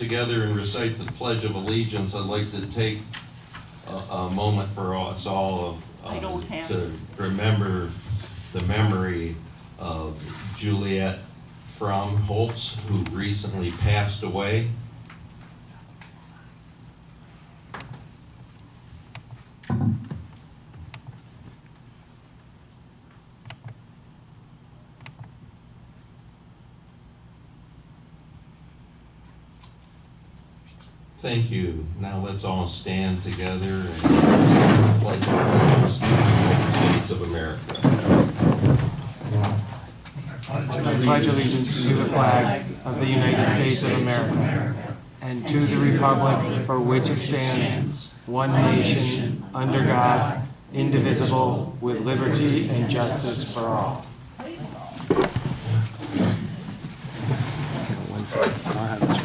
Together and recite the Pledge of Allegiance. I'd like to take a moment for us all to remember the memory of Juliet Fromm Holtz, who recently passed away. Thank you. Now let's all stand together and pledge allegiance to the United States of America. I pledge allegiance to the flag of the United States of America and to the republic for which it stands, one nation, under God, indivisible, with liberty and justice for all. One second. I'll have this.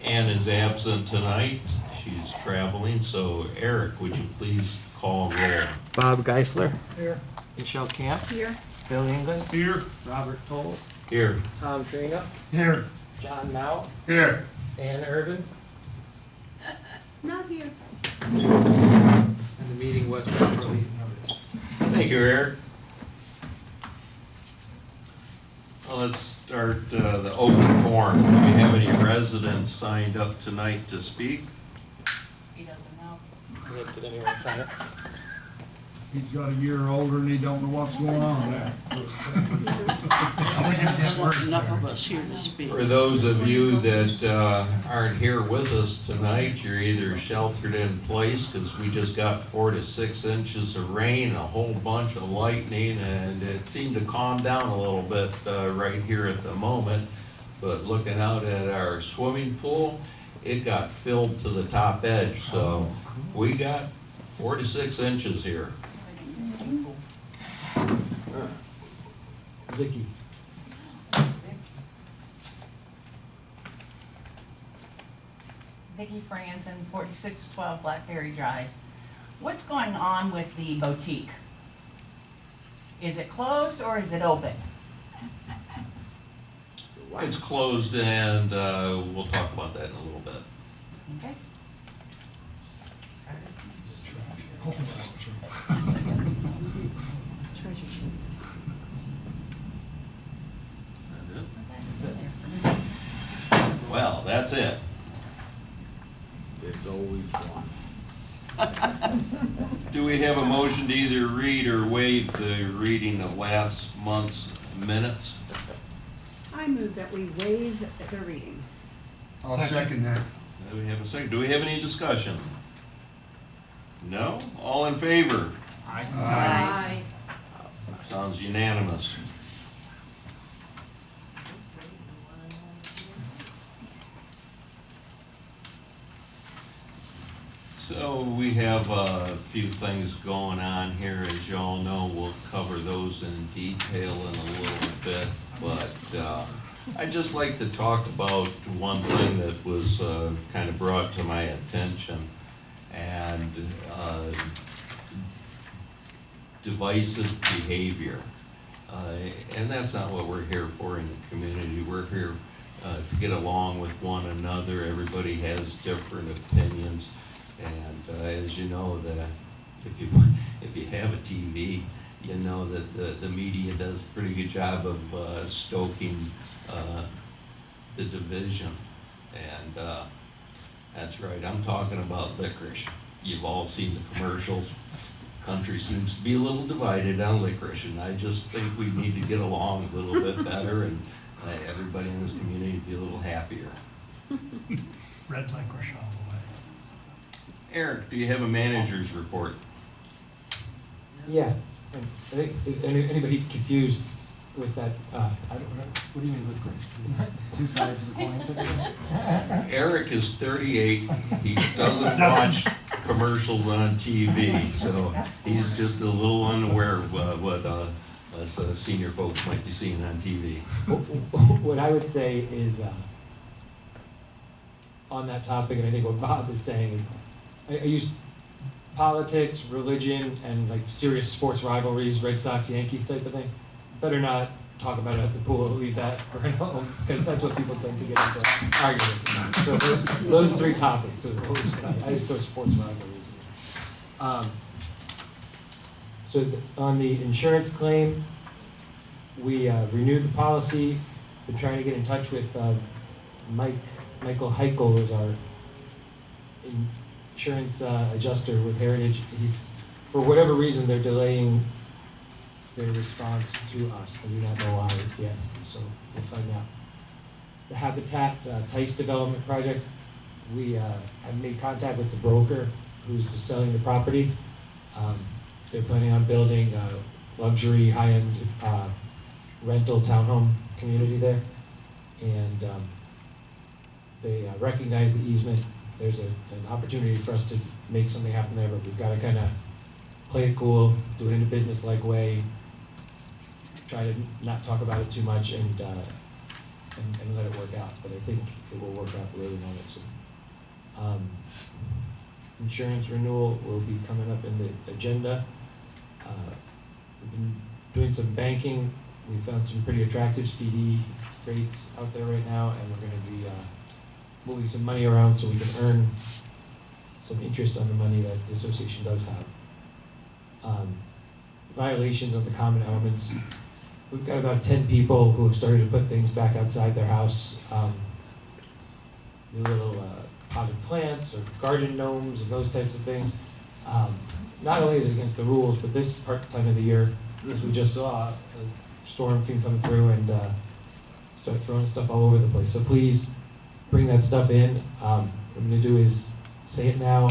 Ann is absent tonight. She's traveling. So Eric, would you please call roll? Bob Geisler. Here. Michelle Camp. Here. Bill England. Here. Robert Toll. Here. Tom Trina. Here. John Mao. Here. Ann Irvin. Not here. And the meeting was properly noticed. Thank you, Eric. Well, let's start the open forum. Do we have any residents signed up tonight to speak? He doesn't know. Did anyone sign up? He's got a year older and he don't know what's going on there. Enough of us here to speak. For those of you that aren't here with us tonight, you're either sheltered in place because we just got 4 to 6 inches of rain, a whole bunch of lightning, and it seemed to calm down a little bit right here at the moment. But looking out at our swimming pool, it got filled to the top edge. So we got 4 to 6 inches here. Vicky. Vicki Franzen, 4612 Blackberry Drive. What's going on with the boutique? Is it closed or is it open? It's closed, and we'll talk about that in a little bit. Okay. Treasure chest. Well, that's it. There's always one. Do we have a motion to either read or waive the reading of last month's minutes? I move that we waive the reading. I'll second that. Do we have a second? Do we have any discussion? No? All in favor? Aye. Sounds unanimous. So we have a few things going on here. As you all know, we'll cover those in detail in a little bit, but I'd just like to talk about one thing that was kind of brought to my attention, and divisive behavior. And that's not what we're here for in the community. We're here to get along with one another. Everybody has different opinions. And as you know, if you have a TV, you know that the media does a pretty good job of stoking the division. And that's right, I'm talking about licorice. You've all seen the commercials. Country seems to be a little divided on licorice, and I just think we need to get along a little bit better, and everybody in this community be a little happier. Red licorice all the way. Eric, do you have a manager's report? Yeah, and I think, is anybody confused with that, I don't know, what do you mean licorice? Two sides of the coin? Eric is 38, he doesn't watch commercials on TV, so he's just a little unaware of what us senior folks might be seeing on TV. What I would say is, on that topic, and I think what Bob is saying is, I use politics, religion, and like serious sports rivalries, Red Sox, Yankees type of thing. Better not talk about it at the pool, leave that for home, because that's what people tend to get into arguments about. So those three topics, I just throw sports around for a reason. On the insurance claim, we renewed the policy. Been trying to get in touch with Michael Heichel, who's our insurance adjuster with Heritage. For whatever reason, they're delaying their response to us, and we don't know why yet, so we'll find out. The Habitat Tice Development Project, we have made contact with the broker who's selling the property. They're planning on building a luxury, high-end rental townhome community there, and they recognize the easement. There's an opportunity for us to make something happen there, but we've got to kind of play it cool, do it in a business-like way, try to not talk about it too much, and let it work out. But I think it will work out the way we want it to. Insurance renewal will be coming up in the agenda. We've been doing some banking. We found some pretty attractive CD rates out there right now, and we're going to be moving some money around so we can earn some interest on the money that the association does have. Violations of the common elements. We've got about 10 people who have started to put things back outside their house. New little potted plants or garden gnomes and those types of things. Not only is it against the rules, but this time of the year, as we just saw, a storm can come through and start throwing stuff all over the place. So please bring that stuff in. What I'm going to do is say it now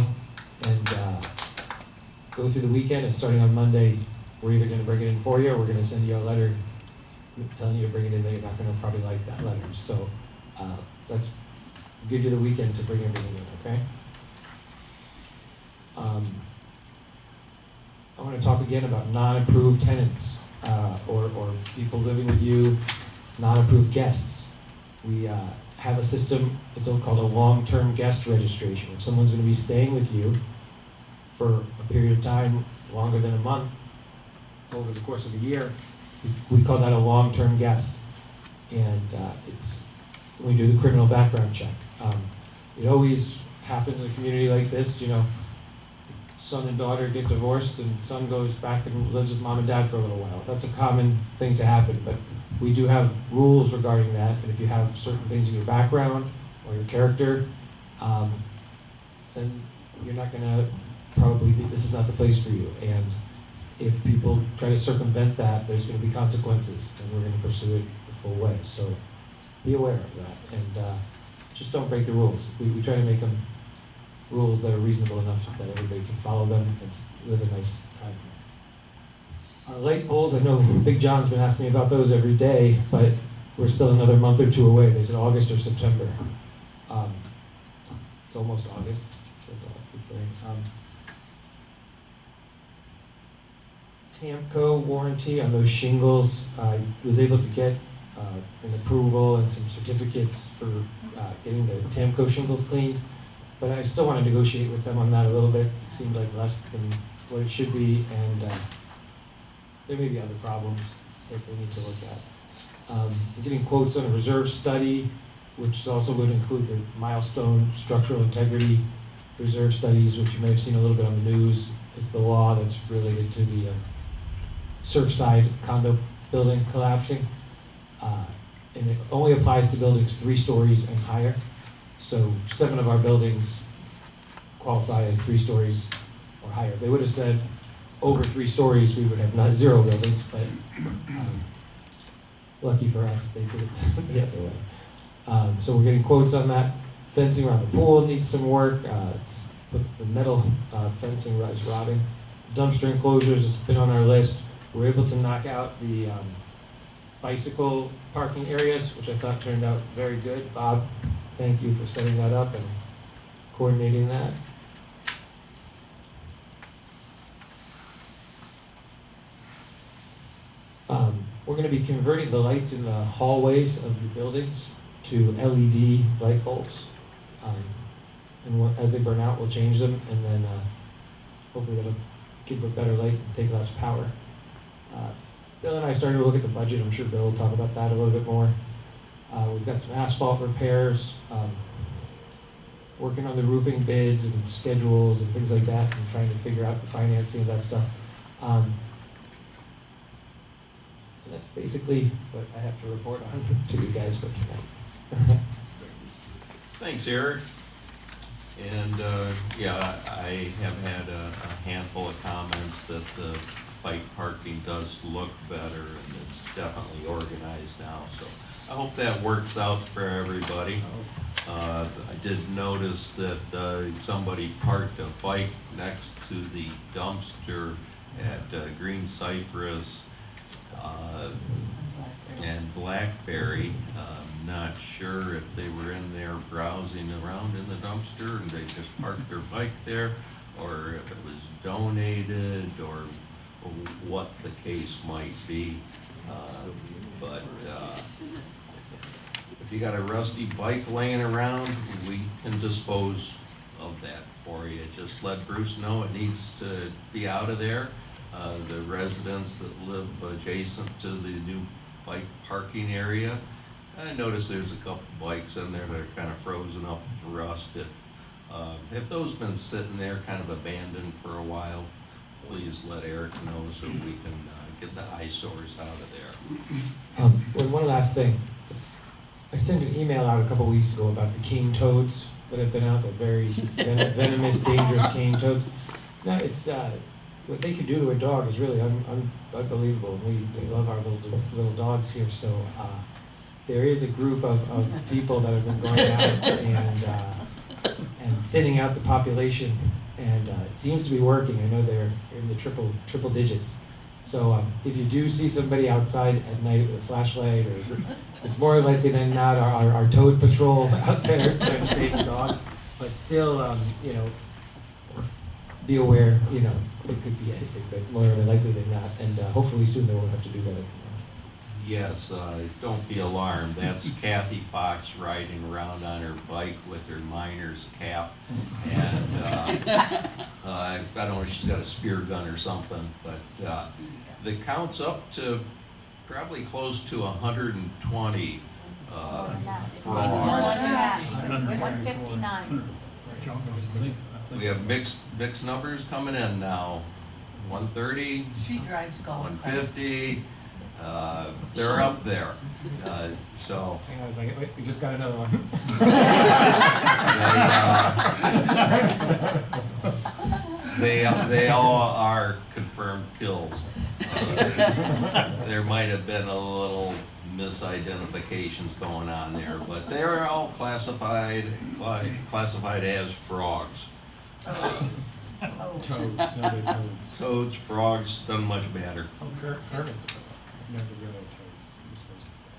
and go through the weekend, and starting on Monday, we're either going to bring it in for you or we're going to send you a letter telling you to bring it in. They're not going to probably like that letter. So let's give you the weekend to bring everything in, okay? I want to talk again about non-approved tenants or people living with you, non-approved guests. We have a system, it's called a long-term guest registration. If someone's going to be staying with you for a period of time longer than a month, over the course of a year, we call that a long-term guest. And we do the criminal background check. It always happens in a community like this, you know, son and daughter get divorced and son goes back and lives with mom and dad for a little while. That's a common thing to happen, but we do have rules regarding that, and if you have certain things in your background or your character, then you're not going to this is not the place for you. And if people try to circumvent that, there's going to be consequences, and we're going to pursue it the full way. So be aware of that, and just don't break the rules. We try to make them rules that are reasonable enough that everybody can follow them and live a nice time. Our light poles, I know Big John's been asking me about those every day, but we're still another month or two away. They said August or September. It's almost August, so that's all I can say. TAMCO warranty on those shingles. I was able to get an approval and some certificates for getting the TAMCO shingles cleaned, but I still want to negotiate with them on that a little bit. It seemed like less than what it should be, and there may be other problems that we need to look at. We're getting quotes on a reserve study, which is also going to include the milestone structural integrity reserve studies, which you may have seen a little bit on the news. It's the law that's related to the Surfside condo building collapsing. And it only applies to buildings 3 stories and higher. So 7 of our buildings qualify as 3 stories or higher. If they would have said over 3 stories, we would have not 0 buildings, but lucky for us, they did it the other way. So we're getting quotes on that. Fencing around the pool needs some work. The metal fencing is rotting. Dumpster enclosures has been on our list. We're able to knock out the bicycle parking areas, which I thought turned out very good. Bob, thank you for setting that up and coordinating that. We're going to be converting the lights in the hallways of the buildings to LED light bulbs. And as they burn out, we'll change them, and then hopefully that'll give a better light and take less power. Bill and I started to look at the budget. I'm sure Bill will talk about that a little bit more. We've got some asphalt repairs, working on the roofing bids and schedules and things like that, and trying to figure out the financing of that stuff. And that's basically what I have to report on to you guys for tonight. Thanks, Eric. And, yeah, I have had a handful of comments that the bike parking does look better and it's definitely organized now, so I hope that works out for everybody. I did notice that somebody parked a bike next to the dumpster at Green Cypress and Blackberry. Not sure if they were in there browsing around in the dumpster and they just parked their bike there, or if it was donated, or what the case might be. But if you got a rusty bike laying around, we can dispose of that for you. Just let Bruce know it needs to be out of there. The residents that live adjacent to the new bike parking area, I noticed there's a couple bikes in there that are kind of frozen up with rust. If those been sitting there kind of abandoned for a while, please let Eric know so we can get the eyesores out of there. Well, one last thing. I sent an email out a couple weeks ago about the cane toads that have been out, the very venomous, dangerous cane toads. Now, it's what they can do to a dog is really unbelievable. We love our little dogs here, so there is a group of people that have been going out and thinning out the population, and it seems to be working. I know they're in the triple digits. So if you do see somebody outside at night with a flashlight, or it's more likely than not our toad patrol out there trying to save the dogs. But still, you know, be aware. You know, it could be anything, but more likely than not. And hopefully soon they won't have to do that. Yes, don't be alarmed. That's Kathy Fox riding around on her bike with her miner's cap. And I don't know if she's got a spear gun or something, but the count's up to probably close to 120 frogs. 159. We have mixed numbers coming in now. 130, She drives golf. 150. They're up there. So I was like, wait, we just got another one. they all are confirmed kills. There might have been a little misidentifications going on there, but they're all classified as frogs. Toads, no, they're toads. Toads, frogs, doesn't much matter. Oh, Kermit's never really toads. You're supposed to say.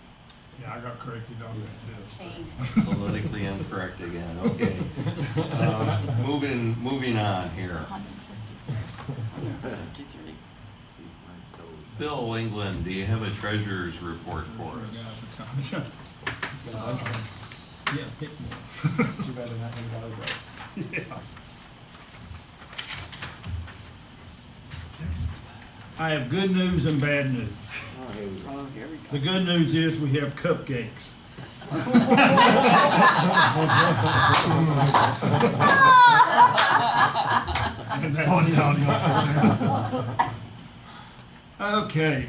Yeah, I got corrected on that too. Politically incorrect again. Okay. Moving on here. Bill England, do you have a treasurer's report for us? Yeah, pick more. Too bad they're not going to bother drugs. Yeah. I have good news and bad news. The good news is we have cupcakes. Okay.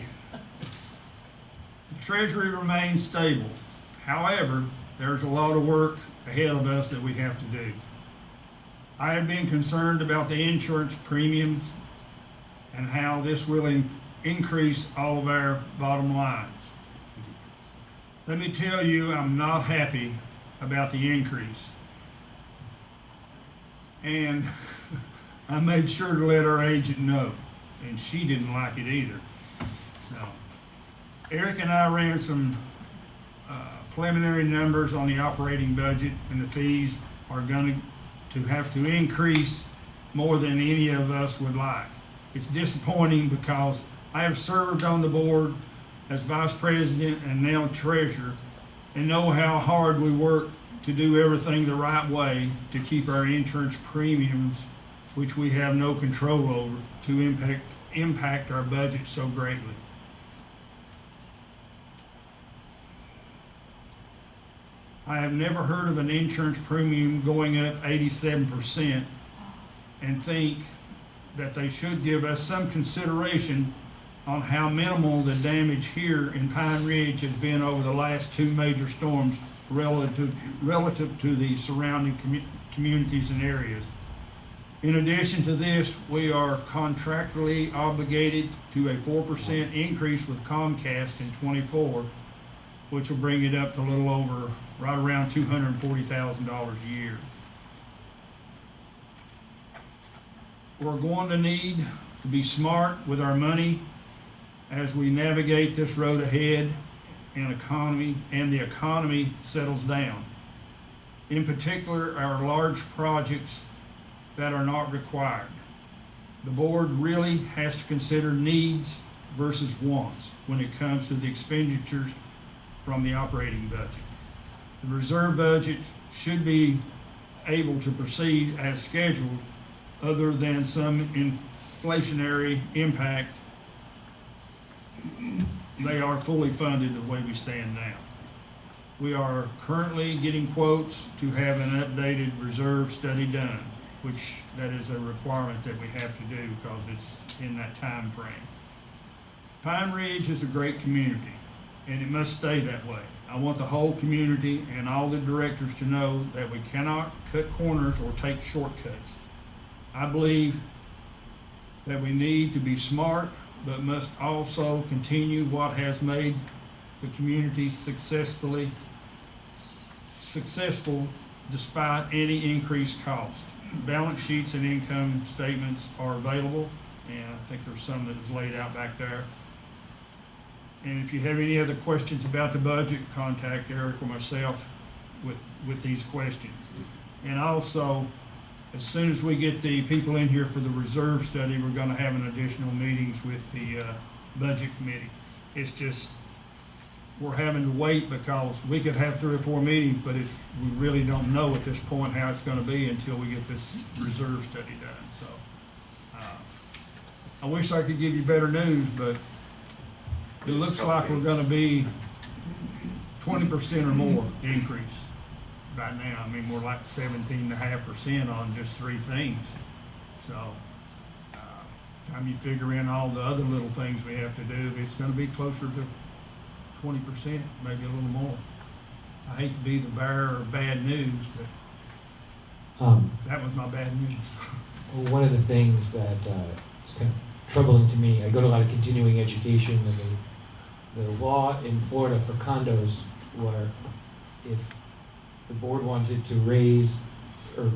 The Treasury remains stable. However, there's a lot of work ahead of us that we have to do. I have been concerned about the insurance premiums and how this will increase all of our bottom lines. Let me tell you, I'm not happy about the increase. And I made sure to let our agent know, and she didn't like it either. So, Eric and I ran some preliminary numbers on the operating budget, and the fees are going to have to increase more than any of us would like. It's disappointing because I have served on the board as vice president and now treasurer, and know how hard we work to do everything the right way to keep our insurance premiums, which we have no control over, to impact our budget so greatly. I have never heard of an insurance premium going up 87% and think that they should give us some consideration on how minimal the damage here in Pine Ridge has been over the last two major storms relative to the surrounding communities and areas. In addition to this, we are contractually obligated to a 4% increase with Comcast in '24, which will bring it up to a little over, right around $240,000 a year. We're going to need to be smart with our money as we navigate this road ahead and the economy settles down. In particular, our large projects that are not required. The board really has to consider needs versus wants when it comes to the expenditures from the operating budget. The reserve budget should be able to proceed as scheduled other than some inflationary impact. They are fully funded the way we stand now. We are currently getting quotes to have an updated reserve study done, which that is a requirement that we have to do because it's in that time frame. Pine Ridge is a great community, and it must stay that way. I want the whole community and all the directors to know that we cannot cut corners or take shortcuts. I believe that we need to be smart, but must also continue what has made the community successful despite any increased cost. Balance sheets and income statements are available, and I think there's some that is laid out back there. And if you have any other questions about the budget, contact Eric or myself with these questions. And also, as soon as we get the people in here for the reserve study, we're gonna have an additional meetings with the budget committee. It's just, we're having to wait because we could have 3 or 4 meetings, but if we really don't know at this point how it's gonna be until we get this reserve study done, so. I wish I could give you better news, but it looks like we're gonna be 20% or more increase right now. I mean, we're like 17.5% on just 3 things. So, time you figure in all the other little things we have to do, it's gonna be closer to 20%, maybe a little more. I hate to be the bearer of bad news, but that was my bad news. One of the things that is kind of troubling to me, I go to a lot of continuing education, and the law in Florida for condos, where if the board wanted to raise, or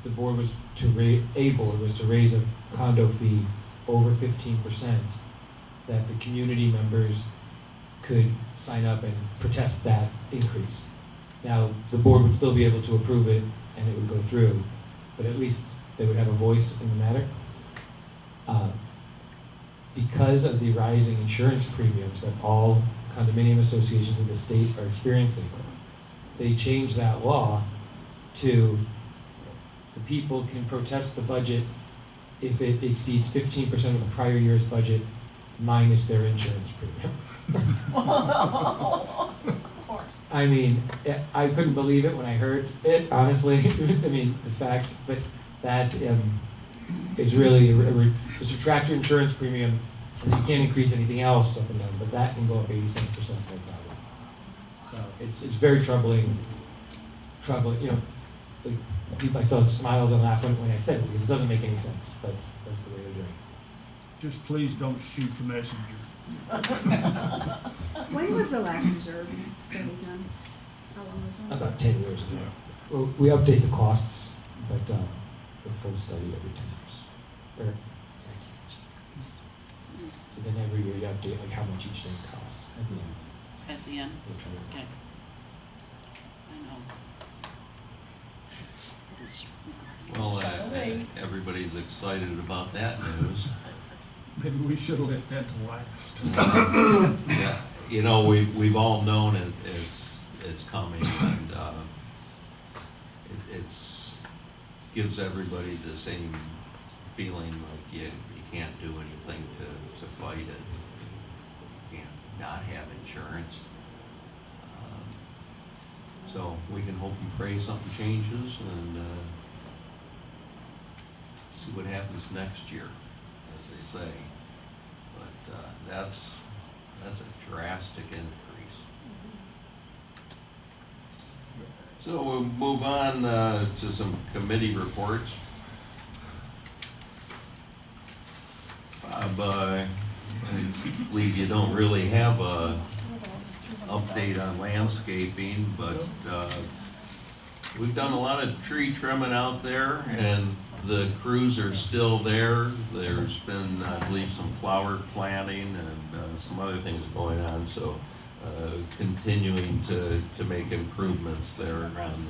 the board was to raise a condo fee over 15%, that the community members could sign up and protest that increase. Now, the board would still be able to approve it and it would go through, but at least they would have a voice in the matter. Because of the rising insurance premiums that all condominium associations in the state are experiencing, they changed that law to the people can protest the budget if it exceeds 15% of the prior year's budget minus their insurance premium. I mean, I couldn't believe it when I heard it, honestly. I mean, the fact, but that is really, to subtract your insurance premium, and you can't increase anything else up and down, but that can go up 87%, no problem. So it's very troubling, you know, like, I saw smiles and laugh when I said it, because it doesn't make any sense, but that's the way they're doing it. Just please don't shoot the messenger. When was the last reserve study done? How long ago? About 10 years ago. Well, we update the costs, but the full study every 10 years. So then every year you update like how much each thing costs at the end. At the end, We'll try to- okay. I know. Well, everybody's excited about that news. Maybe we should have left that to last. Yeah, you know, we've all known it's coming, and it's gives everybody the same feeling like you can't do anything to fight it. You can't not have insurance. So we can hope and pray something changes and see what happens next year, as they say. But that's a drastic increase. So we'll move on to some committee reports. I believe you don't really have a update on landscaping, but we've done a lot of tree trimming out there, and the crews are still there. There's been, I believe, some flower planting and some other things going on, so continuing to make improvements there around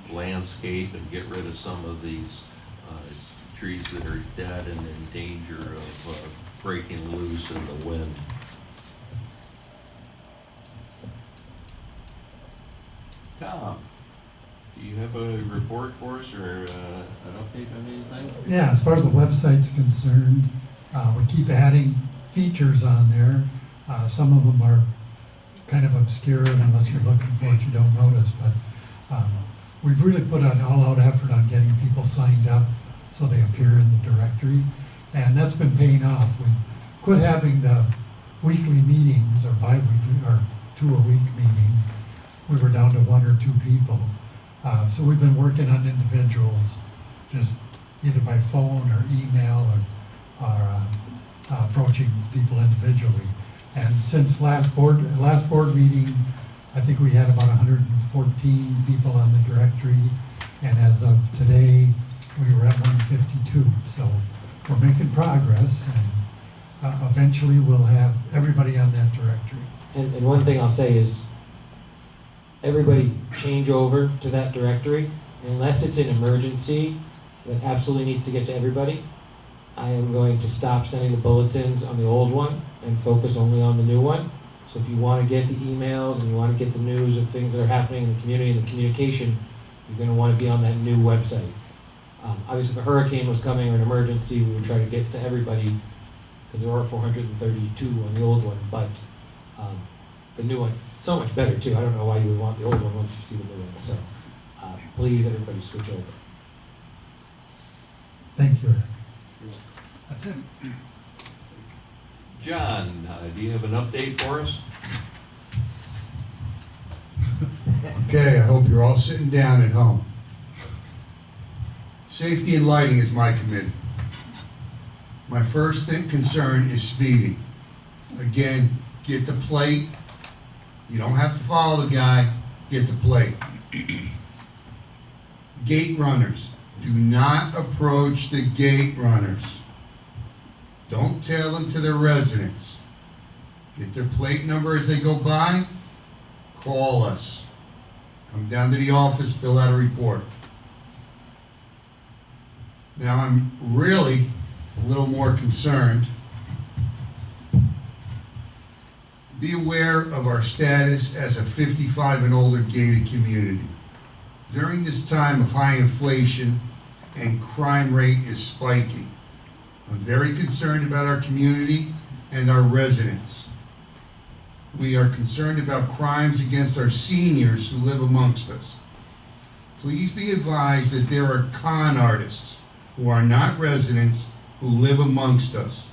the landscape and get rid of some of these trees that are dead and in danger of breaking loose in the wind. Tom, do you have a report for us or an update on anything? Yeah, as far as the website's concerned, we keep adding features on there. Some of them are kind of obscure, and unless you're looking for it, you don't notice. But we've really put an all-out effort on getting people signed up so they appear in the directory, and that's been paying off. We quit having the weekly meetings or bi-weekly or 2-a-week meetings. We were down to 1 or 2 people. So we've been working on individuals, just either by phone or email or approaching people individually. And since last board meeting, I think we had about 114 people on the directory, and as of today, we were at 152. So we're making progress, and eventually we'll have everybody on that directory. And one thing I'll say is, everybody change over to that directory. Unless it's an emergency that absolutely needs to get to everybody, I am going to stop sending the bulletins on the old one and focus only on the new one. So if you want to get the emails and you want to get the news of things that are happening in the community and the communication, you're going to want to be on that new website. Obviously, if a hurricane was coming or an emergency, we would try to get to everybody because there are 432 on the old one, but the new one, so much better too. I don't know why you would want the old one once you see the new one. So please, everybody switch over. Thank you. That's it. John, do you have an update for us? Okay, I hope you're all sitting down at home. Safety and lighting is my committee. My first concern is speeding. Again, get the plate. You don't have to follow the guy, get the plate. Gate runners, do not approach the gate runners. Don't tell them to their residents. Get their plate number as they go by, call us. Come down to the office, fill out a report. Now I'm really a little more concerned. Be aware of our status as a 55 and older gated community. During this time of high inflation and crime rate is spiking, I'm very concerned about our community and our residents. We are concerned about crimes against our seniors who live amongst us. Please be advised that there are con artists who are not residents who live amongst us.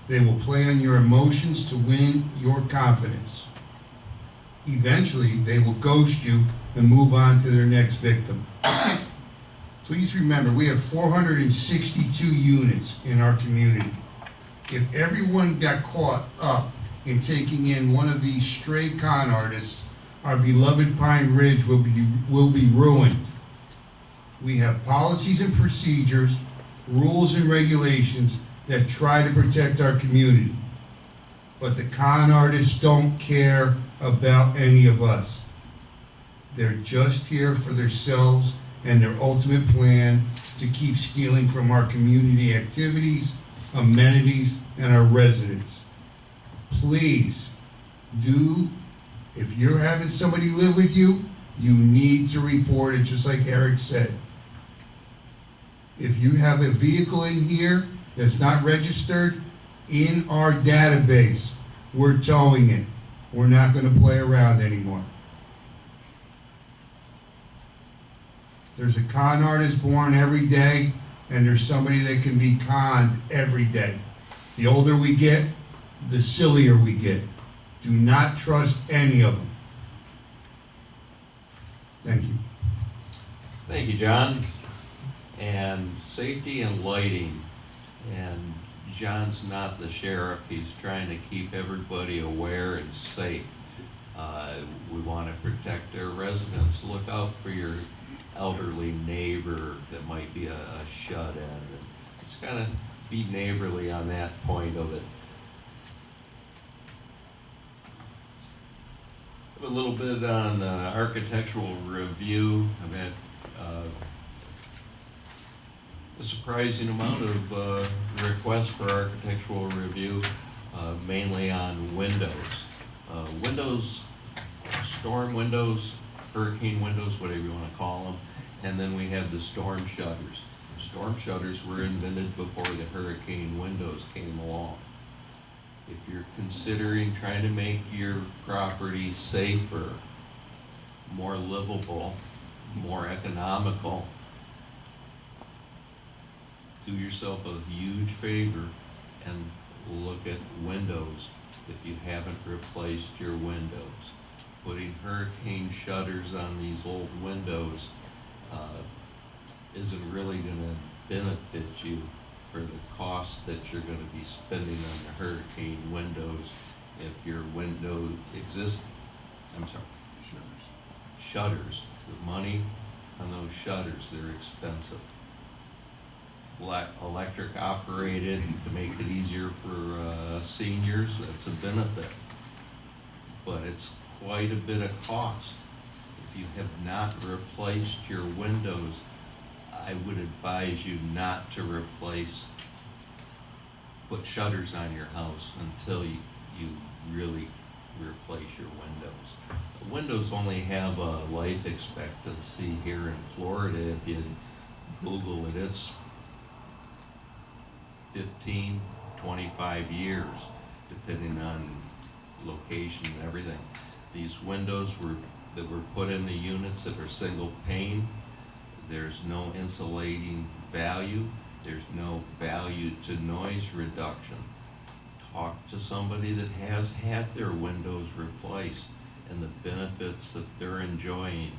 They will play on your emotions to win your confidence. Eventually, they will ghost you and move on to their next victim. Please remember, we have 462 units in our community. If everyone got caught up in taking in one of these stray con artists, our beloved Pine Ridge will be ruined. We have policies and procedures, rules and regulations that try to protect our community. But the con artists don't care about any of us. They're just here for themselves and their ultimate plan to keep stealing from our community activities, amenities, and our residents. Please, if you're having somebody live with you, you need to report it, just like Eric said. If you have a vehicle in here that's not registered in our database, we're towing it. We're not going to play around anymore. There's a con artist born every day, and there's somebody that can be conned every day. The older we get, the sillier we get. Do not trust any of them. Thank you. Thank you, John. And safety and lighting, and John's not the sheriff, he's trying to keep everybody aware and safe. We want to protect our residents. Look out for your elderly neighbor that might be a shut-in. It's kind of be neighborly on that point of it. A little bit on architectural review. I've had a surprising amount of requests for architectural review, mainly on windows. Windows, storm windows, hurricane windows, whatever you want to call them, and then we have the storm shutters. The storm shutters were invented before the hurricane windows came along. If you're considering trying to make your property safer, more livable, more economical, do yourself a huge favor and look at windows if you haven't replaced your windows. Putting hurricane shutters on these old windows isn't really going to benefit you for the cost that you're going to be spending on the hurricane windows if your window exists. I'm sorry. Shutters. The money on those shutters, they're expensive. Electric operated to make it easier for seniors, that's a benefit. But it's quite a bit of cost. If you have not replaced your windows, I would advise you not to put shutters on your house until you really replace your windows. Windows only have a life expectancy here in Florida. If you Google it, it's 15, 25 years, depending on location and everything. These windows that were put in the units that are single pane, there's no insulating value, there's no value to noise reduction. Talk to somebody that has had their windows replaced and the benefits that they're enjoying.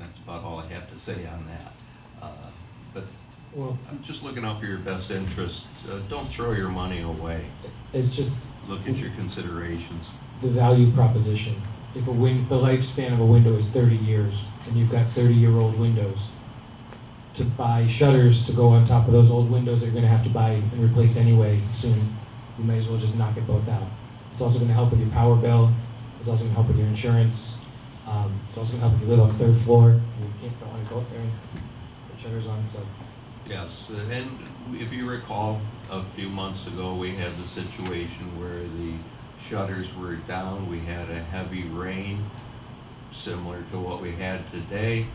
That's about all I have to say on that. But Well, I'm just looking out for your best interest. Don't throw your money away. it's just Look at your considerations. the value proposition. If the lifespan of a window is 30 years, and you've got 30-year-old windows, to buy shutters to go on top of those old windows that you're going to have to buy and replace anyway soon, you may as well just knock it both out. It's also going to help with your power bill. It's also going to help with your insurance. It's also going to help if you live on the 3rd floor and you don't want to go up there and put shutters on. So Yes, and if you recall, a few months ago, we had the situation where the shutters were down. We had a heavy rain, similar to what we had today.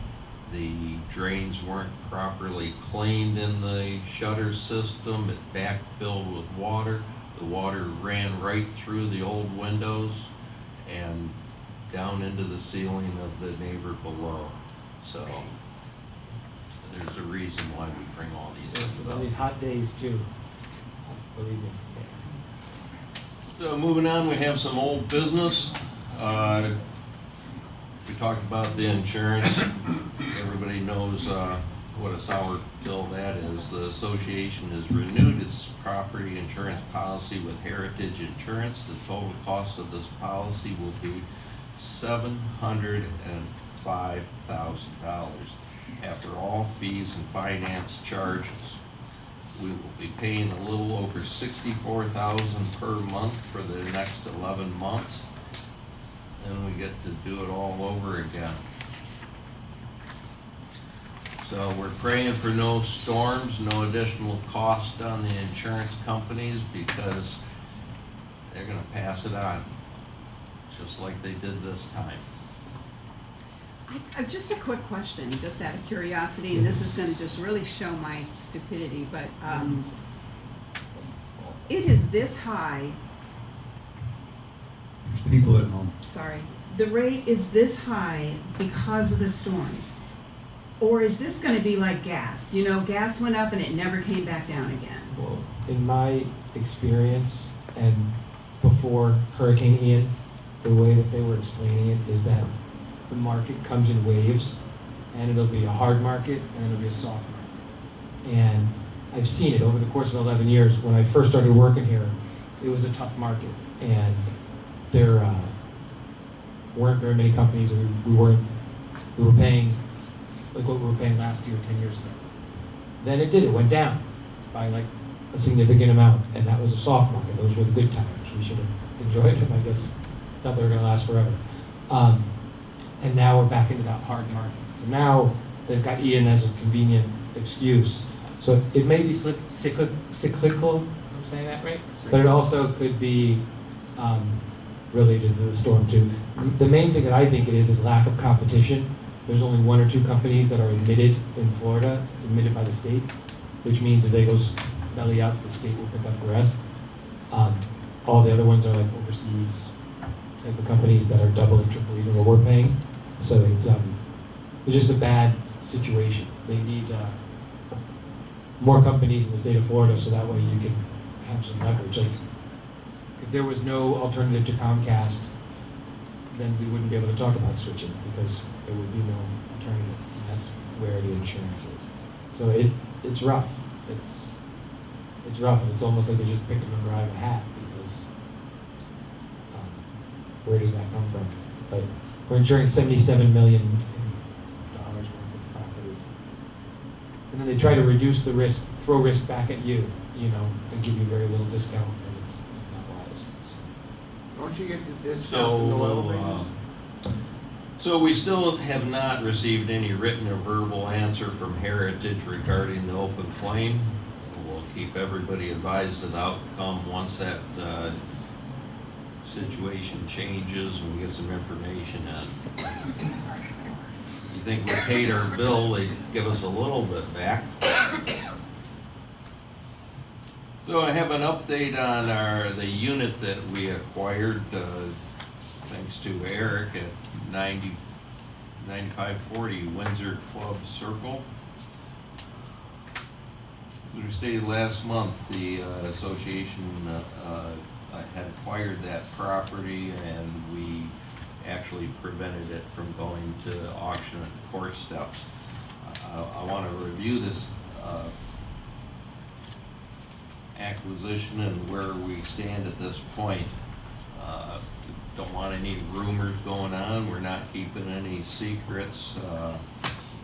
The drains weren't properly cleaned in the shutter system. It backfilled with water. The water ran right through the old windows and down into the ceiling of the neighbor below. So there's a reason why we bring all these things on up. these hot days too, believe me. So moving on, we have some old business. We talked about the insurance. Everybody knows what a sour pill that is. The association has renewed its property insurance policy with Heritage Insurance. The total cost of this policy will be $705,000 after all fees and finance charges. We will be paying a little over $64,000 per month for the next 11 months, and we get to do it all over again. So we're praying for no storms, no additional cost on the insurance companies, because they're going to pass it on, just like they did this time. Just a quick question, just out of curiosity, and this is gonna just really show my stupidity, but, it is this high people at home. Sorry, the rate is this high because of the storms? Or is this gonna be like gas? You know, gas went up and it never came back down again. Well, in my experience, and before Hurricane Ian, the way that they were explaining it is that the market comes in waves, and it'll be a hard market, and it'll be a soft market. And I've seen it over the course of 11 years. When I first started working here, it was a tough market, and there weren't very many companies, and we were paying like what we were paying last year, 10 years ago. Then it went down by like a significant amount, and that was a soft market. Those were the good times. We should have enjoyed them, I guess. Thought they were going to last forever. And now we're back into that hard market. So now they've got Ian as a convenient excuse. So it may be cyclical, I'm saying that right? But it also could be related to the storm too. The main thing that I think it is lack of competition. There's only 1 or 2 companies that are admitted in Florida, admitted by the state, which means if they go belly up, the state will pick up the rest. All the other ones are like overseas type of companies that are double and triple even what we're paying. So it's just a bad situation. They need more companies in the state of Florida so that way you can have some leverage. Like if there was no alternative to Comcast, then we wouldn't be able to talk about switching because there would be no alternative. And that's where the insurance is. So it's rough. It's rough, and it's almost like they just pick a number out of a hat because where does that come from? But we're insuring $77 million worth of property, and then they try to reduce the risk, throw risk back at you, you know, and give you very little discount, and it's not wise. Don't you get the discount in the oil So we still have not received any written or verbal answer from Heritage regarding the open flame. We'll keep everybody advised of the outcome once that situation changes and we get some information in. You think we paid our bill, they give us a little bit back. So I have an update on the unit that we acquired thanks to Eric at 9540 Windsor Club Circle. As we stated last month, the association had acquired that property, and we actually prevented it from going to auction at the court steps. I want to review this acquisition and where we stand at this point. Don't want any rumors going on. We're not keeping any secrets.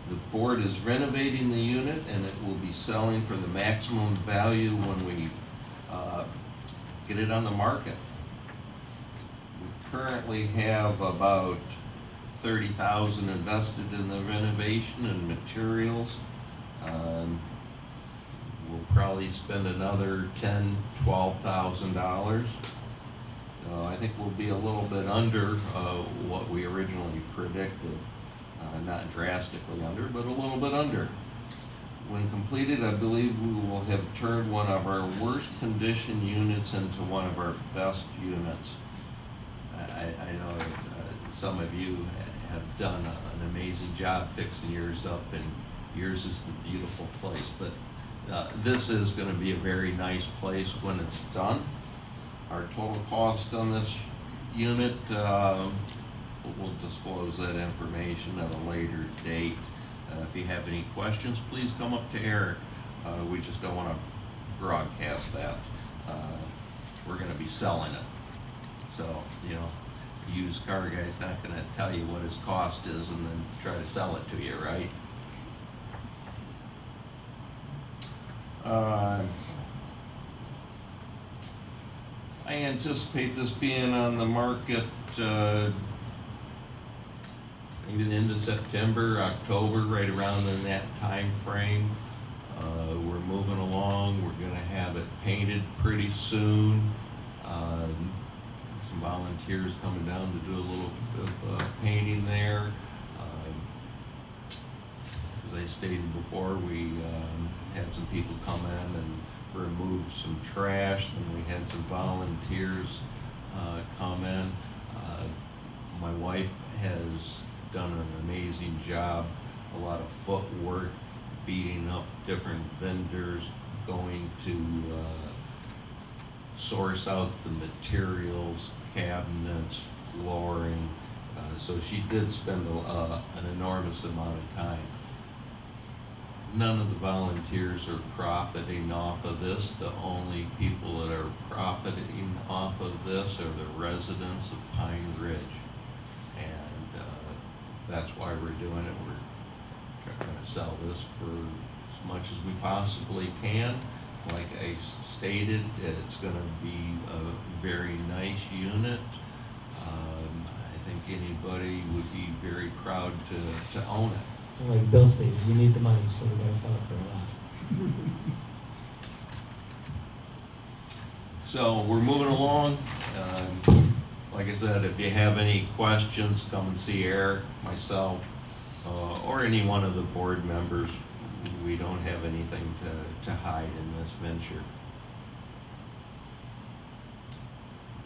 The board is renovating the unit, and it will be selling for the maximum value when we get it on the market. We currently have about $30,000 invested in the renovation and materials. We'll probably spend another $10,000, $12,000. I think we'll be a little bit under what we originally predicted. Not drastically under, but a little bit under. When completed, I believe we will have turned one of our worst condition units into one of our best units. I know that some of you have done an amazing job fixing yours up, and yours is the beautiful place, but this is going to be a very nice place when it's done. Our total cost on this unit, we'll disclose that information at a later date. If you have any questions, please come up to Eric. We just don't want to broadcast that. We're going to be selling it. So, you know, a used car guy's not going to tell you what his cost is and then try to sell it to you, right? I anticipate this being on the market maybe the end of September, October, right around in that time frame. We're moving along. We're going to have it painted pretty soon. Some volunteers coming down to do a little bit of painting there. As I stated before, we had some people come in and remove some trash, and we had some volunteers come in. wife has done an amazing job, a lot of footwork, beating up different vendors, going to source out the materials, cabinets, flooring. So she did spend an enormous amount of time. None of the volunteers are profiting off of this. The only people that are profiting off of this are the residents of Pine Ridge. And that's why we're doing it. We're trying to sell this for as much as we possibly can. Like I stated, it's going to be a very nice unit. I think anybody would be very proud to own it. And like Bill stated, we need the money, so we gotta sell it for a lot. So we're moving along. Like I said, if you have any questions, come and see Eric, myself, or any one of the board members. We don't have anything to hide in this venture.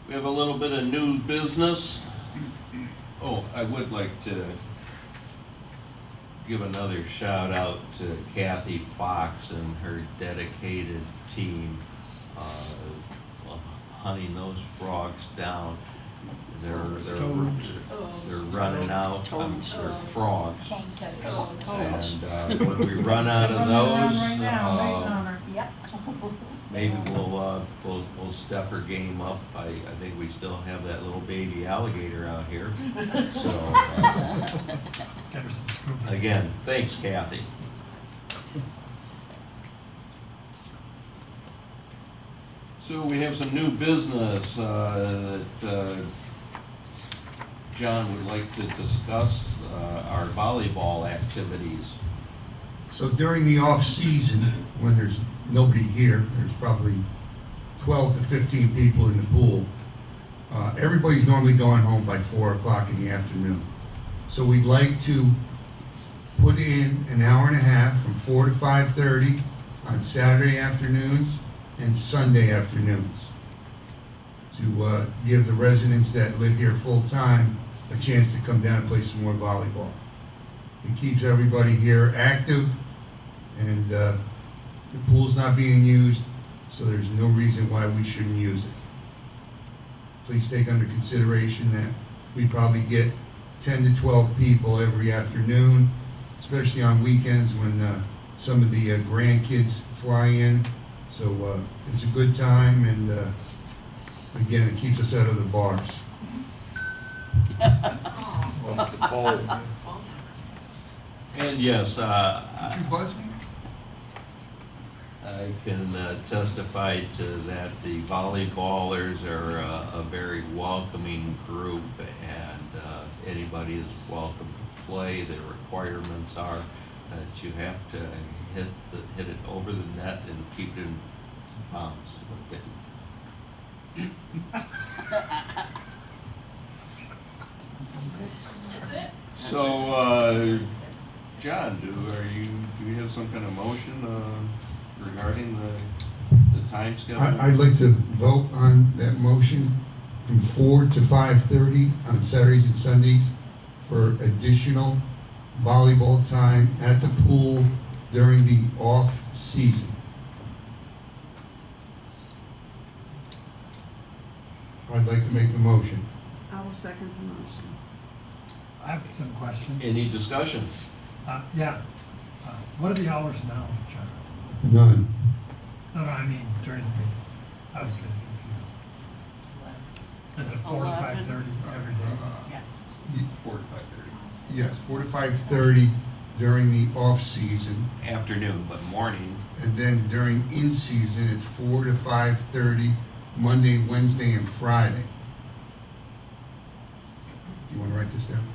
We have a little bit of new business. Oh, I would like to give another shout out to Kathy Fox and her dedicated team of hunting those frogs down. They're running out. They're frogs. And when we run out of those, maybe we'll step her game up. I think we still have that little baby alligator out here. So again, thanks, Kathy. So we have some new business that John would like to discuss, our volleyball activities. So during the off-season, when there's nobody here, there's probably 12 to 15 people in the pool. Everybody's normally going home by 4 o'clock in the afternoon. So we'd like to put in an hour and a half from 4 to 5:30 on Saturday afternoons and Sunday afternoons to give the residents that live here full-time a chance to come down and play some more volleyball. It keeps everybody here active, and the pool's not being used, so there's no reason why we shouldn't use it. Please take under consideration that we probably get 10 to 12 people every afternoon, especially on weekends when some of the grandkids fly in. So it's a good time, and again, it keeps us out of the bars. And yes, Did you buzz me? I can testify to that. The volleyballers are a very welcoming group, and anybody is welcome to play. The requirements are that you have to hit it over the net and keep it in bounds. Okay. That's it? So, John, do you have some kind of motion regarding the time schedule? I'd like to vote on that motion from 4 to 5:30 on Saturdays and Sundays for additional volleyball time at the pool during the off-season. I'd like to make the motion. I will second the motion. I have some questions. Any discussion? Yeah. What are the hours now, John? None. No, I mean during the week. I was getting confused. Is it 4 to 5:30 every day? Yeah. 4 to 5:30. Yes, 4 to 5:30 during the off-season. Afternoon, but morning. And then during in-season, it's 4 to 5:30, Monday, Wednesday, and Friday. Do you want to write this down?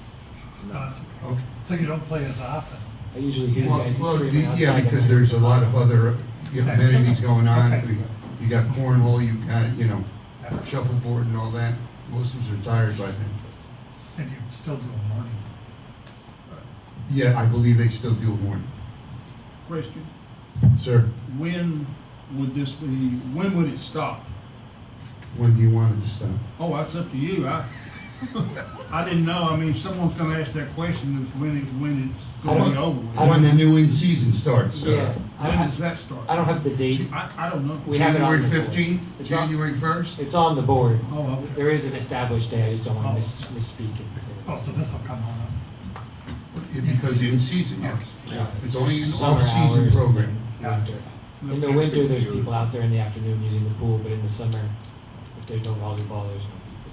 No, it's okay. Okay. So you don't play as often? I usually hear Well, guys well, screaming outside. yeah, the because night. there's a lot of other amenities going on. Okay. You got cornhole, you got, shuffleboard and all that. Most of us are tired by then. And you still do a morning? Yeah, I believe they still do a morning. Question, Sir, when would when would it stop? when do you want it to stop? Oh, that's up to you. I didn't know, I mean, someone's gonna ask that question, is when it's I gonna be don't- over with. I don't When the new in-season starts, Yeah, When does that start? I don't have the date. I don't know. We have it on January the board. 15th, It's on- January 1st? It's on the board. Oh, okay. There is an established day, I just don't want to misspeak it. Oh, so this will come on. Because in-season, yes. Yeah. It's only an Summer off-season hours program. and winter. In the winter, there's people out there in the afternoon using the pool, but in the summer, if there's no volleyball, there's no people.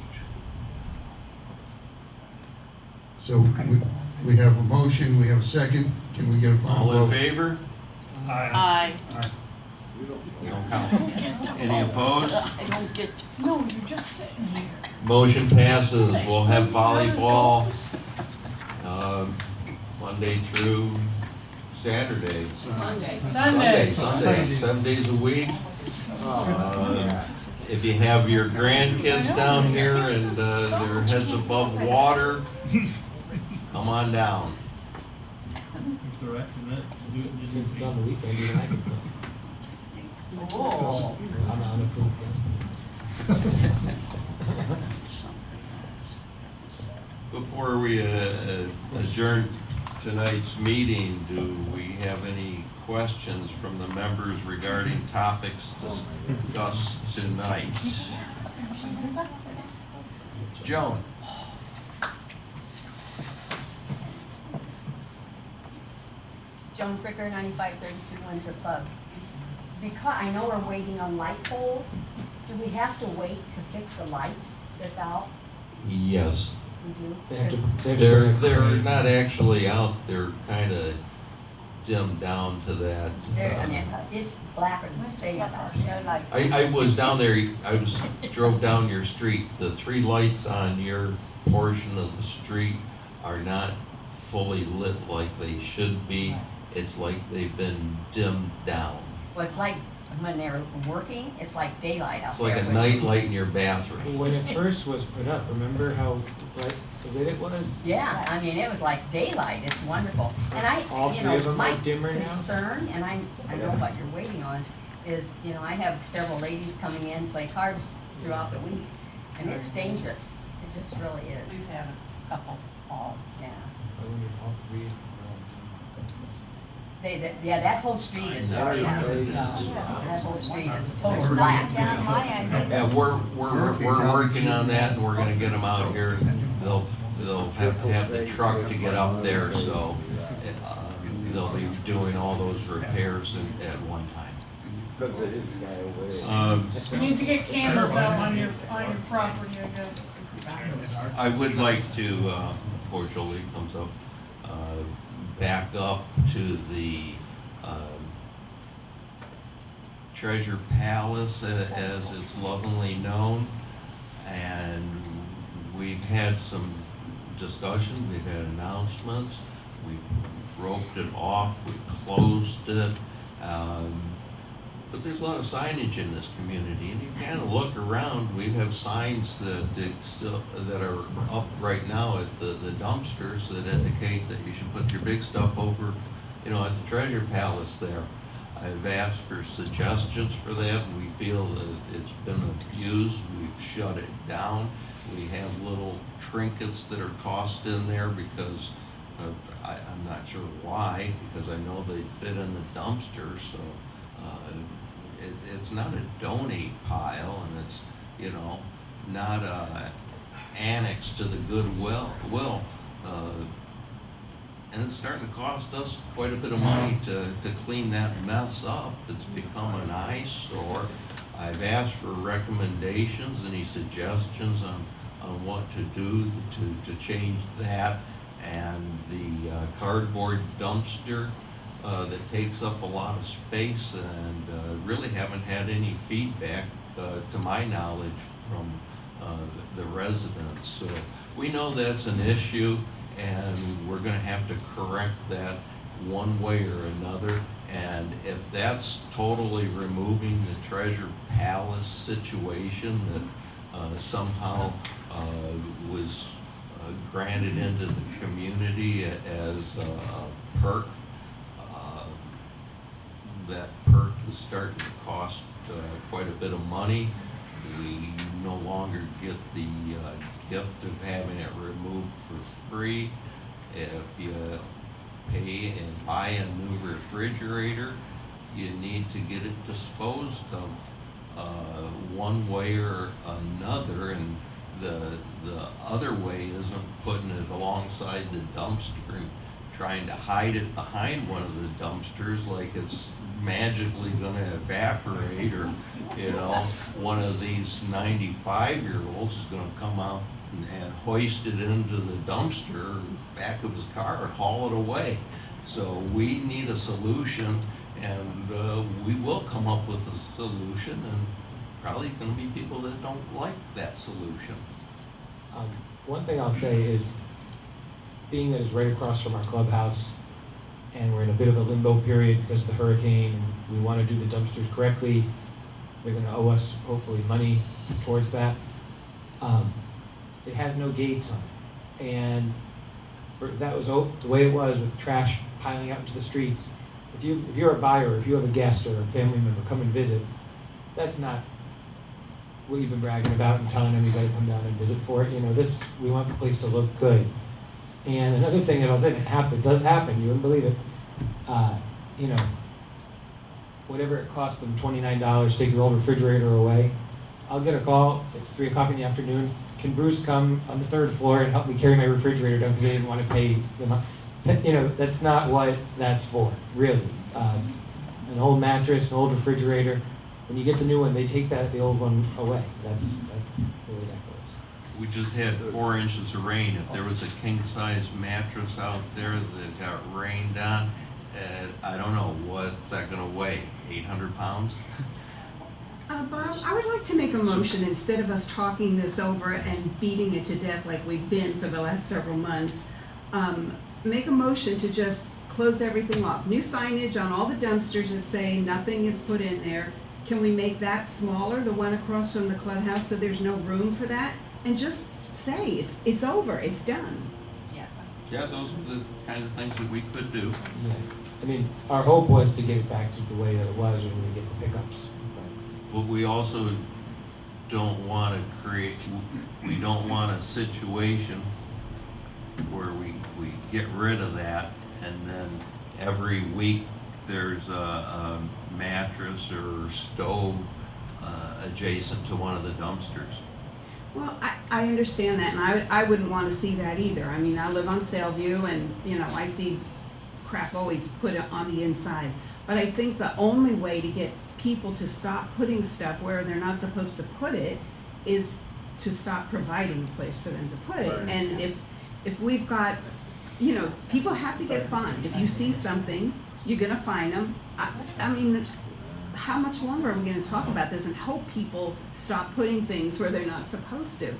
So we have a motion, we have a second. Can we get a final All in vote? favor? Aye. Don't count. Any opposed? I don't get, no, you're just sitting here. Motion passes. We'll have volleyball, Monday through Saturday. Sunday, 7 days a week. If you have your grandkids down here and their heads above water, come on down. If they're after that, do it in Since it's the on the weekend, even I can play. Oh. I'm on a pool Before we adjourn tonight's meeting, do we have any questions from the members regarding topics discussed tonight? Joan? Joan Fricker, 9532 Windsor Club. Because, I know we're waiting on light poles, do we have to wait to fix the lights that's out? Yes. We do? They have to They're, bring a they're crane. not actually out, they're kind of dimmed down to that. I mean, it's blacker than space out there. I was down there, drove down your street, the three lights on your portion of the street are not fully lit like they should be. It's like they've been dimmed down. Well, it's like, when they're working, it's like daylight out It's there. like a which- night light in your bathroom. When it first was put up, remember how bright lit it was? Yeah, I mean, it was like daylight, it's wonderful. And All I, you three of know, them my are dimmer now? concern, and I know what you're waiting on, is, you know, I have several ladies coming in, play cards throughout the week, and it's dangerous. It just really is. We've had a couple falls. Yeah. I wonder if all three. Yeah, that whole street is dark now. That whole street is total black. Down my end. Yeah, we're working on that and we're gonna get them out here and they'll have to have the truck to get up there, so they'll be doing all those repairs at one time. You need to get cameras out on your property, I guess. I would like to, before Jolie comes up, back up to the Treasure Palace as it's lovingly known. And we've had some discussion, we've had announcements, we've roped it off, we've closed it. But there's a lot of signage in this community, and you kind of look around, we have signs that are up right now at the dumpsters that indicate that you should put your big stuff over, you know, at the Treasure Palace there. I've asked for suggestions for that, and we feel that it's been abused, we've shut it down. We have little trinkets that are tossed in there because I'm not sure why, because I know they fit in the dumpster, so it's not a donate pile, and it's, you know, not a annex to the Goodwill. And it's starting to cost us quite a bit of money to clean that mess up. It's become an eyesore. I've asked for recommendations, any suggestions on what to do to change that. And the cardboard dumpster that takes up a lot of space, and really haven't had any feedback to my knowledge from the residents. So we know that's an issue, and we're gonna have to correct that one way or another. And if that's totally removing the Treasure Palace situation that somehow was granted into the community as a perk, that perk is starting to cost quite a bit of money. We no longer get the gift of having it removed for free. If you pay and buy a new refrigerator, you need to get it disposed of one way or another, and the other way isn't putting it alongside the dumpster and trying to hide it behind one of the dumpsters like it's magically gonna evaporate, or, you know, one of these 95-year-olds is gonna come out and hoist it into the dumpster back of his car and haul it away. So we need a solution, and we will come up with a solution, and probably gonna be people that don't like that solution. One thing I'll say is, being that it's right across from our clubhouse, and we're in a bit of a limbo period because of the hurricane, and we want to do the dumpsters correctly, they're going to owe us hopefully money towards that. It has no gates on it, and that was the way it was with trash piling out into the streets. If you're a buyer, if you have a guest or a family member come and visit, that's not what you've been bragging about and telling them you got to come down and visit for it. You know, we want the place to look good. And another thing that I'll say, it does happen, you wouldn't believe it. You know, whatever it costs them, $29 to take your old refrigerator away, I'll get a call at 3 o'clock in the afternoon. Can Bruce come on the 3rd floor and help me carry my refrigerator down because they didn't want to pay them? You know, that's not what that's for, really. An old mattress, an old refrigerator, when you get the new one, they take the old one away. That's the way that goes. We just had 4 inches of rain. If there was a king-size mattress out there that got rained on, I don't know, what's that gonna weigh, 800 pounds? Bob, I would like to make a motion, instead of us talking this over and beating it to death like we've been for the last several months, make a motion to just close everything off. New signage on all the dumpsters that say nothing is put in there. Can we make that smaller, the one across from the clubhouse, so there's no room for that? And just say, it's over, it's done. Yes. Yeah, those are the kind of things that we could do. Yeah. I mean, our hope was to get it back to the way that it was when we get the pickups. But we also don't want to we don't want a situation where we get rid of that and then every week there's a mattress or stove adjacent to one of the dumpsters. Well, I understand that, and I wouldn't want to see that either. I mean, I live on Sailview, and, you know, I see crap always put on the inside. But I think the only way to get people to stop putting stuff where they're not supposed to put it is to stop providing a place for them to put it. Right. And if we've got, you know, people have to get fined. If you see something, you're gonna fine them. I mean, how much longer are we gonna talk about this and hope people stop putting things where they're not supposed to?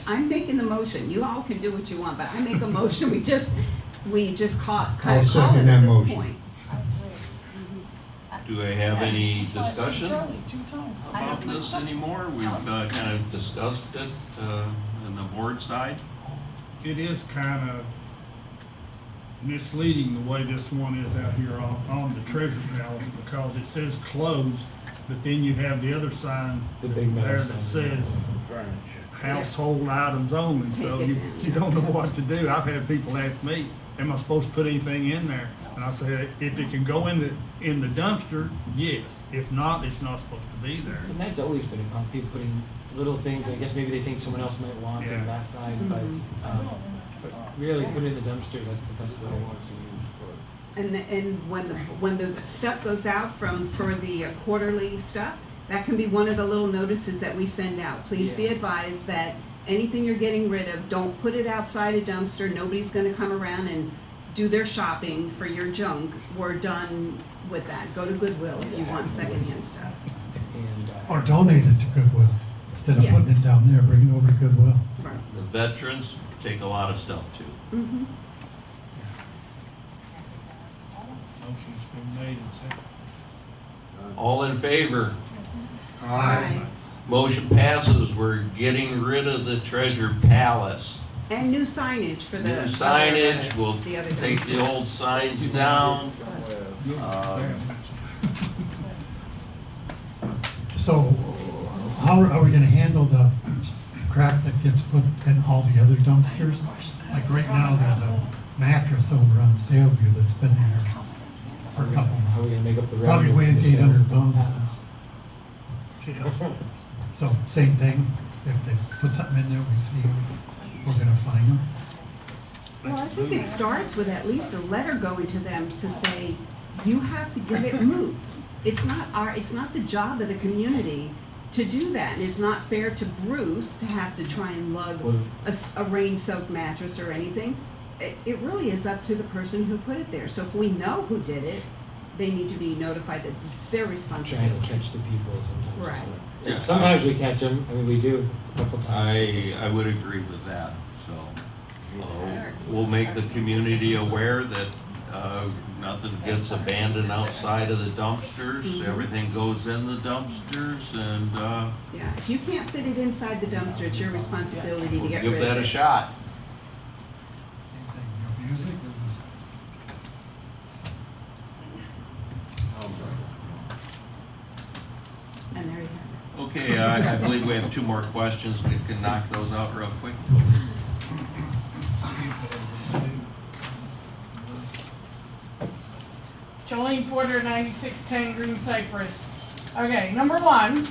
I'm making the motion. You all can do what you want, but I make a motion. We just call it I'll at second that this motion. point. Do I have any discussion Charlie 2 times. about this anymore? We've kind of discussed it on the board side. It is kind of misleading the way this one is out here on the treasure palace, because it says closed, but then you have the other sign The big metal there sign. that says household items only, so you don't know what to do. I've had people ask me, am I supposed to put anything in there? And I say, if it can go in the dumpster, yes. If not, it's not supposed to be there. And that's always been a problem, people putting little things, I guess maybe they think someone else might want Yeah. on that side, but really put it in the dumpster, that's the best way. And when the stuff goes out for the quarterly stuff, that can be one of the little notices that we send out. Please be advised that anything you're getting rid of, don't put it outside a dumpster. Nobody's gonna come around and do their shopping for your junk. We're done with that. Go to Goodwill if you want secondhand stuff. And, Or donate it to Goodwill. Instead of Yeah. putting it down there, bring it over to Goodwill. The veterans take a lot of stuff too. Mm-hmm. Motion's been made and seconded. All in favor? Aye. Motion passes. We're getting rid of the treasure palace. And new signage for the. New signage, we'll the other take the dumpsters. old signs down. So how are we gonna handle the crap that gets put in all the other dumpsters. Like right now, there's a mattress over on Sailview that's been there for a couple How are we months. gonna make up the Probably revenue? weighs from the 800 sales? pounds. So same thing, if they put something in there, we see them, we're gonna find them. Well, I think it starts with at least a letter going to them to say, you have to get it moved. It's not the job of the community to do that. And it's not fair to Bruce to have to try and lug a rain-soaked mattress or anything. It really is up to the person who put it there. So if we know who did it, they need to be notified that it's their Trying responsibility. to catch the people sometimes. Right. Yeah. Sometimes we catch them, I mean, we do a couple times. I would agree with that, so. We'll make the community aware that, nothing gets abandoned outside of the dumpsters, everything goes in the dumpsters, and, Yeah, if you can't fit it inside the dumpster, it's your responsibility to we'll get give rid of that it. a shot. Anything, you abuse it, you lose it. And there you have it. Okay, I believe we have two more questions, we can knock those out real quick. Jolene Porter, 9610 Green Cypress. Okay, number one,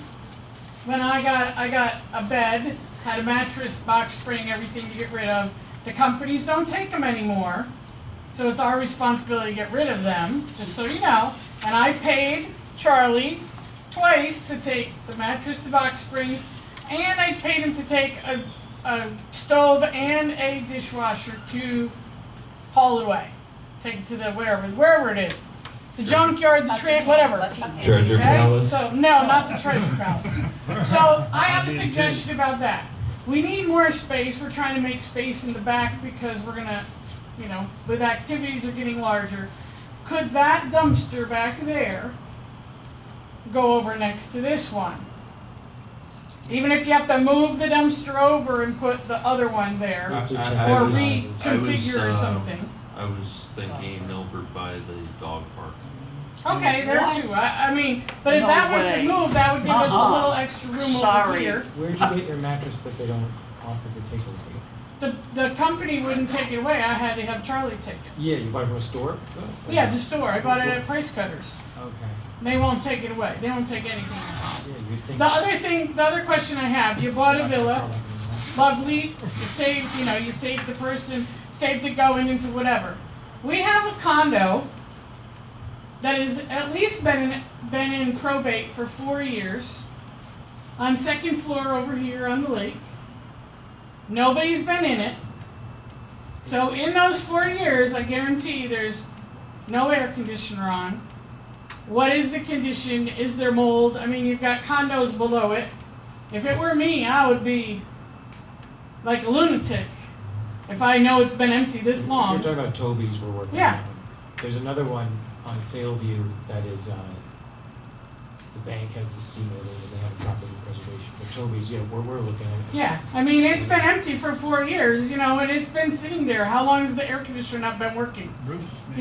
when I got a bed, had a mattress, box spring, everything to get rid of. The companies don't take them anymore, so it's our responsibility to get rid of them, just so you know. And I paid Charlie twice to take the mattress, the box springs, and I paid him to take a stove and a dishwasher to haul it away. Take it to the wherever it is. The junkyard, the train, whatever. Treasure Okay? palace? So, no, not the treasure palace. So, I have a suggestion about that. We need more space. We're trying to make space in the back because we're gonna, you know, with activities are getting larger. Could that dumpster back there go over next to this one? Even if you have to move the dumpster over and put the other one there, I or was- reconfigure or something. I was thinking over by the dog park. Okay, there What? too. I mean, but if No that one way. could move, that would give us a Uh-uh. little extra room over Sorry. here. Where'd you get your mattress that they don't offer to take away? The company wouldn't take it away. I had to have Charlie take it. Yeah, you bought it from a store? Yeah, the store. I bought it at Price Cutters. Okay, They won't take it away. They won't take anything. yeah, you'd think. The other question I have, you bought a villa, lovely, you saved, you saved the person, saved it going into whatever. We have a condo that has at least been in probate for 4 years, on second floor over here on the lake. Nobody's been in it. So in those 4 years, I guarantee there's no air conditioner on. What is the condition? Is there mold? I mean, you've got condos below it. If it were me, I would be like a lunatic if I know it's been empty this You're long. talking about Toby's, we're working on Yeah. that one. There's another one on Sailview that is, the bank has the steam order and they have property preservation. But Toby's, yeah, we're looking at it. Yeah, I mean, it's been empty for 4 years, and it's been sitting there. How long has the air conditioner not been working?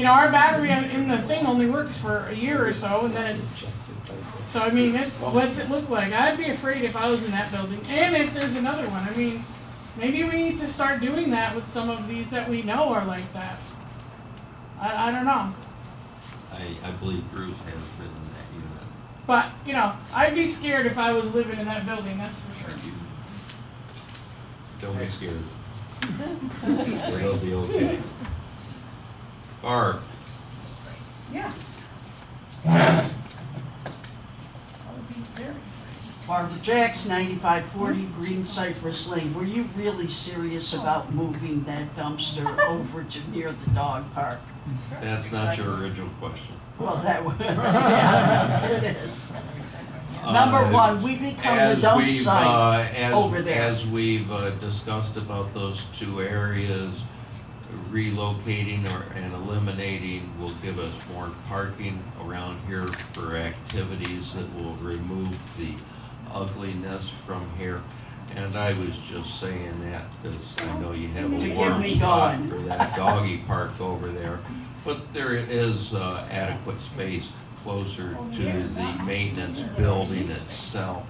Our battery in the thing only works for a year or so, and then it's, Checked it, but so I mean, what's it look like? I'd be afraid if I was in that building. And if there's another one, I mean, maybe we need to start doing that with some of these that we know are like that. I don't know. I believe Bruce has been in that unit. But, I'd be scared if I was living in that building, that's for sure. Don't be scared. It'll be okay. Barb, Yeah. Barbara Jacks, 9540 Green Cypress Lane. Were you really serious about moving that dumpster over to near the dog park? that's not your original question. Well, that would, yeah, it is. Number one, we become the As dump we've, site over there. As we've discussed about those two areas, relocating and eliminating will give us more parking around here for activities that will remove the ugliness from here. And I was just saying that because I know you have To a get warm me spot going. for that doggy park over there. But there is adequate space closer to the maintenance building itself.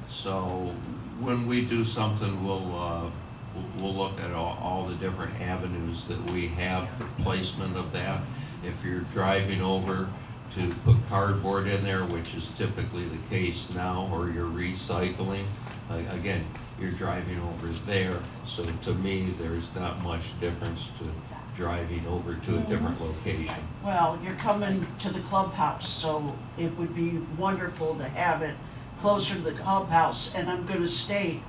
So when we do something, we'll look at all the different avenues that we have for placement of that. If you're driving over to put cardboard in there, which is typically the case now, or you're recycling, again, you're driving over there. So to me, there's not much difference to driving over to a different location. Well, you're coming to the clubhouse, so it would be wonderful to have it closer to the clubhouse. And I'm gonna state,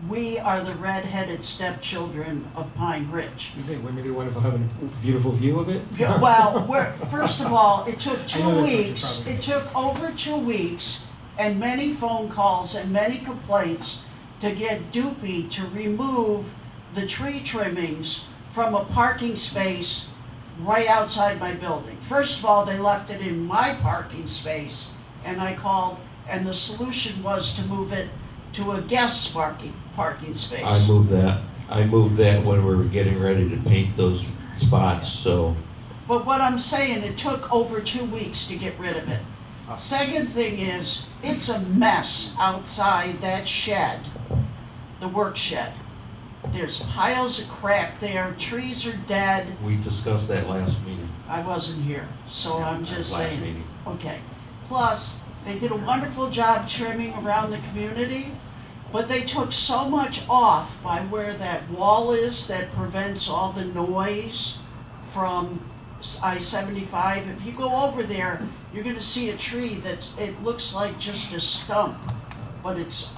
we are the red-headed stepchildren of Pine Ridge. You say, wouldn't it be wonderful having a beautiful view of it? Yeah, well, first of all, it took I know 2 that's what you're weeks, probably- it took over 2 weeks, and many phone calls and many complaints to get Doopy to remove the tree trimmings from a parking space right outside my building. First of all, they left it in my parking space, and I called, and the solution was to move it to a guest parking space. I moved that when we were getting ready to paint those spots, so. But what I'm saying, it took over 2 weeks to get rid of it. Second thing is, it's a mess outside that shed, the work shed. There's piles of crap there, trees are dead. We discussed that last meeting. I wasn't here, so I'm just Last saying. meeting. Okay. Plus, they did a wonderful job trimming around the community, but they took so much off by where that wall is that prevents all the noise from I-75. If you go over there, you're gonna see a tree it looks like just a stump, but it's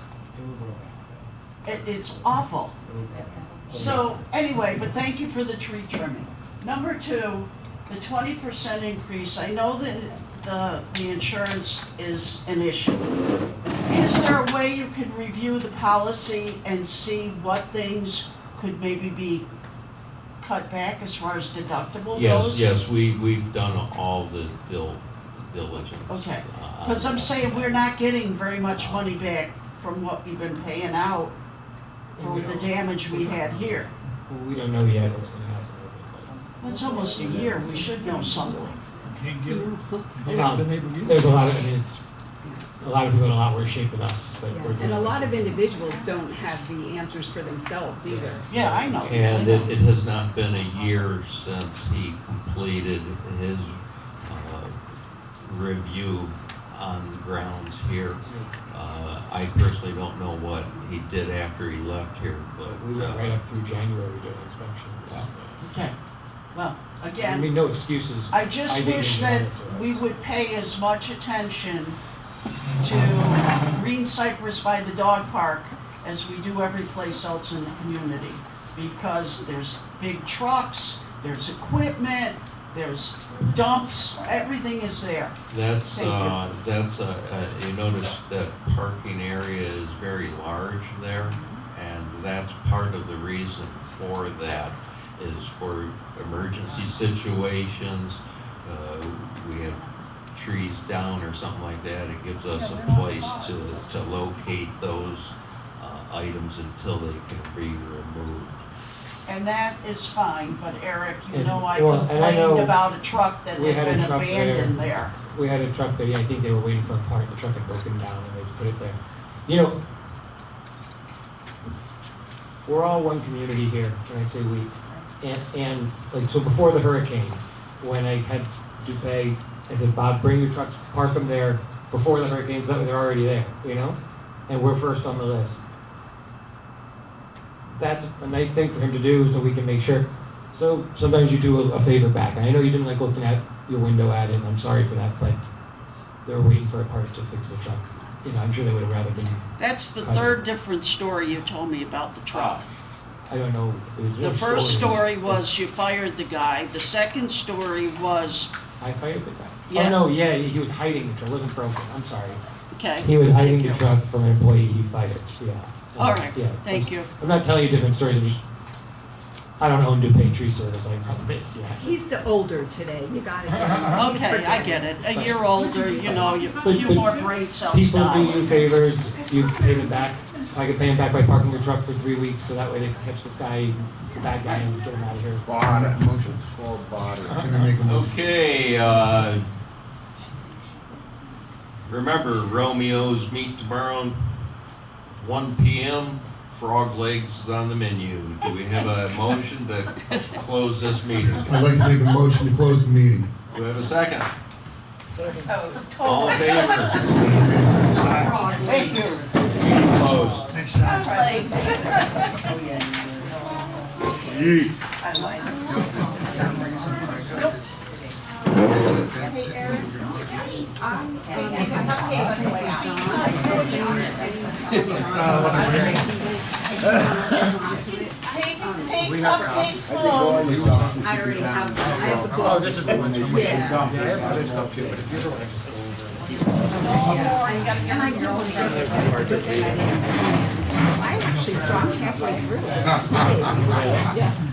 awful. So, anyway, but thank you for the tree trimming. Number two, the 20% increase, I know that the insurance is an issue. Is there a way you could review the policy and see what things could maybe be cut back as far as deductible goes? Yes, we've done all the diligence. Okay, on because I'm that. saying we're not getting very much money back from what we've been paying out for the damage we had here. Well, we don't know yet what's gonna happen with it, It's almost a year, we should know something. Can't get it. but, there's a lot of, I mean, it's, a lot of people in a lot worse shape than us, but we're doing. And a lot it. of individuals don't have the answers for themselves either. Yeah, I know. And it has not been a year since he completed his review on the grounds here. I personally don't know what he did after he left here, but. We went right up through January doing inspections. Okay, well, I again, mean, no excuses. I just think wish it's that wonderful. we would pay as much attention to Green Cypress by the dog park as we do every place else in the community. Because there's big trucks, there's equipment, there's dumps, everything is there. That's, Thank you notice that parking area is very large there, and that's part of the reason for that, is for emergency situations. We have trees down or something like that, it gives us a place to locate those items until they can be removed. And that is fine, but Eric, you And- know I well, and I know complained about a truck that we had had a been truck abandoned there. there. We had a truck there, yeah, I think they were waiting for a part, the truck had broken down and they put it there. You know, we're all one community here, when I say we. And like, so before the hurricane, when I had Dupay, I said, Bob, bring your trucks, park them there before the hurricane, so that way they're already there, you know? And we're first on the list. That's a nice thing for him to do, so we can make sure. So sometimes you do a favor back. And I know you didn't like looking at your window at it, and I'm sorry for that, but they were waiting for a part to fix the truck. You know, I'm sure they would have rather been, That's the third different story you told me about the truck. I don't know. there's no The first stories. story was you fired the guy. The second story was, I fired the guy. Yeah. Oh, no, yeah, he was hiding the truck, it wasn't broken, I'm sorry. okay. He was hiding the Thank you. truck from an employee he fired, yeah. All right, Yeah. thank you. I'm not telling you different stories, I'm just, I don't own DuPay Tree Service, I promise, yeah. He's older today, you gotta get him. He's Okay, I get it. A year older, you know, a few more brain cells People do die. you favors, you pay them back. I could pay them back by parking your truck for 3 weeks, so that way they can catch this guy, the bad guy, and get him out of here. Motion for body. Can I make a motion? Okay, remember Romeo's Meet tomorrow, 1 PM, frog legs is on the menu. Do we have a motion to close this meeting? I'd like to make a motion to close the meeting. Do we have a second? Oh, All in totally. favor? Thank you. Meeting closed. Take cupcakes home. I already have, I have the book. Oh, this is the one. Yeah. Yeah, I have other stuff too, but if you ever want to just go over. And I do want to say that I actually stopped halfway through. Yeah.